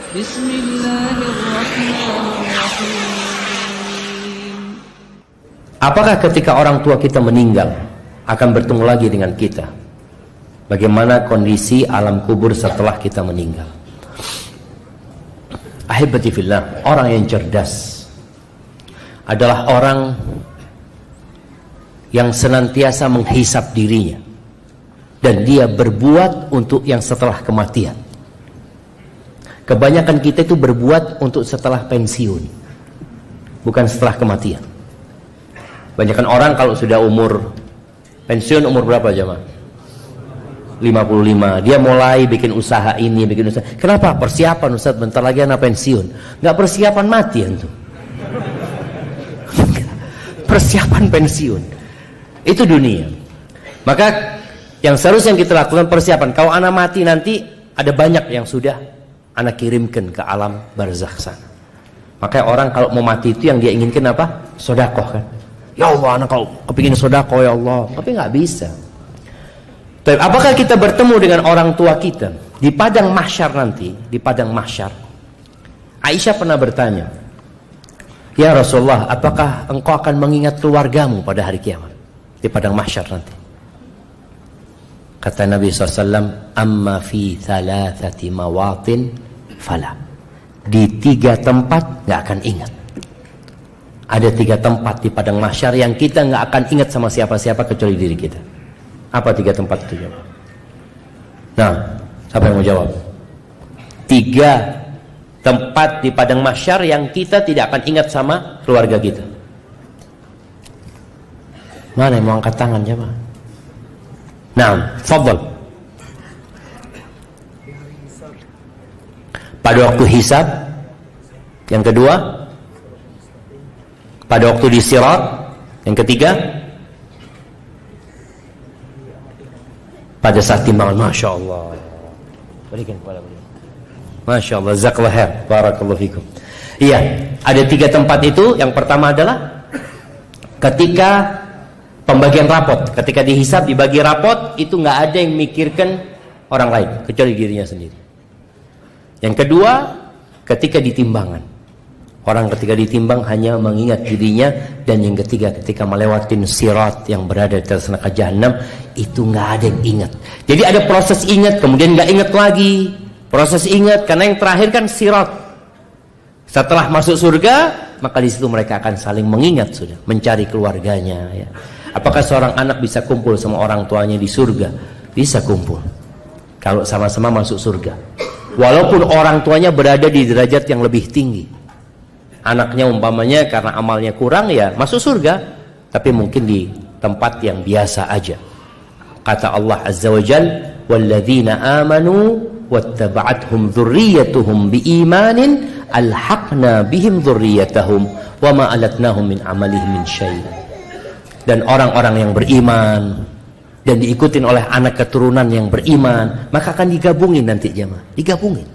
Bismillahirrahmanirrahim. Apakah ketika orang tua kita meninggal akan bertemu lagi dengan kita? Bagaimana kondisi alam kubur setelah kita meninggal? Ahibati fillah, orang yang cerdas adalah orang yang senantiasa menghisap dirinya dan dia berbuat untuk yang setelah kematian. Kebanyakan kita itu berbuat untuk setelah pensiun, bukan setelah kematian. Kebanyakan orang kalau sudah umur pensiun, umur berapa jemaah? 55, dia mulai bikin usaha ini, bikin usaha. Kenapa? Persiapan, Ustaz, bentar lagi anak pensiun. Nggak persiapan mati itu. Persiapan pensiun. Itu dunia. Maka yang seharusnya kita lakukan persiapan. Kalau anak mati nanti ada banyak yang sudah anak kirimkan ke alam barzakh sana. Makanya orang kalau mau mati itu yang dia inginkan apa? Sedekah kan. Ya Allah, anak kalau kepingin sedekah ya Allah, tapi nggak bisa. Tapi apakah kita bertemu dengan orang tua kita di padang mahsyar nanti? Di padang mahsyar, Aisyah pernah bertanya, ya Rasulullah, apakah engkau akan mengingat keluargamu pada hari kiamat di padang mahsyar nanti? Kata Nabi SAW, amma fi thalathati mawatin fala. Di 3 tempat nggak akan ingat. Ada 3 tempat di padang mahsyar yang kita nggak akan ingat sama siapa-siapa kecuali diri kita. Apa 3 tempat itu? Nah, siapa yang mau jawab? 3 tempat di padang mahsyar yang kita tidak akan ingat sama keluarga kita. Mana yang mau angkat tangan jemaah? Nah, fadhal. Pada waktu hisab. Yang kedua, pada waktu di sirat. Yang ketiga, pada saat timbangan. Masya Allah. Berikan kepada beliau. Masya Allah. Jazakallahu khair. Barakallahu fikum. Iya, ada 3 tempat itu. Yang pertama adalah ketika pembagian rapot. Ketika dihisab, dibagi rapot, itu nggak ada yang mikirkan orang lain kecuali dirinya sendiri. Yang kedua, ketika ditimbangan. Orang ketika ditimbang hanya mengingat dirinya. Dan yang ketiga, ketika melewatin sirat yang berada di atas neraka jahanam, itu nggak ada yang ingat. Jadi ada proses ingat, kemudian nggak ingat lagi. Proses ingat, karena yang terakhir kan sirat. Setelah masuk surga, maka di situ mereka akan saling mengingat sudah, mencari keluarganya. Ya. Apakah seorang anak bisa kumpul sama orang tuanya di surga? Bisa kumpul kalau sama-sama masuk surga. Walaupun orang tuanya berada di derajat yang lebih tinggi. Anaknya umpamanya karena amalnya kurang ya masuk surga, tapi mungkin di tempat yang biasa aja. Kata Allah Azza wa Jalla, walladzina amanu wattaba'athum dzurriyyatuhum biimanin alhaqna bihim dzurriyyatahum wama alatnahum min amalihim min syai'. Dan orang-orang yang beriman dan diikutin oleh anak keturunan yang beriman, maka akan digabungin nanti jemaah, digabungin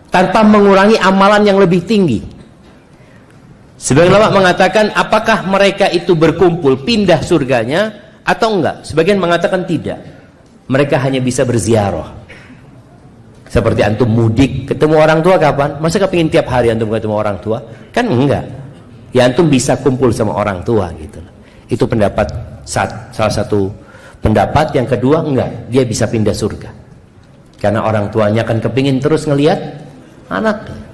tanpa mengurangi amalan yang lebih tinggi. Sebagian ulama mengatakan apakah mereka itu berkumpul pindah surganya atau enggak? Sebagian mengatakan tidak. Mereka hanya bisa berziarah. Seperti antum mudik, ketemu orang tua kapan? Masa kepingin tiap hari antum ketemu orang tua? Kan enggak. Ya antum bisa kumpul sama orang tua gitu. Itu pendapat salah satu pendapat. Yang kedua enggak, dia bisa pindah surga. Karena orang tuanya akan kepingin terus ngelihat anaknya.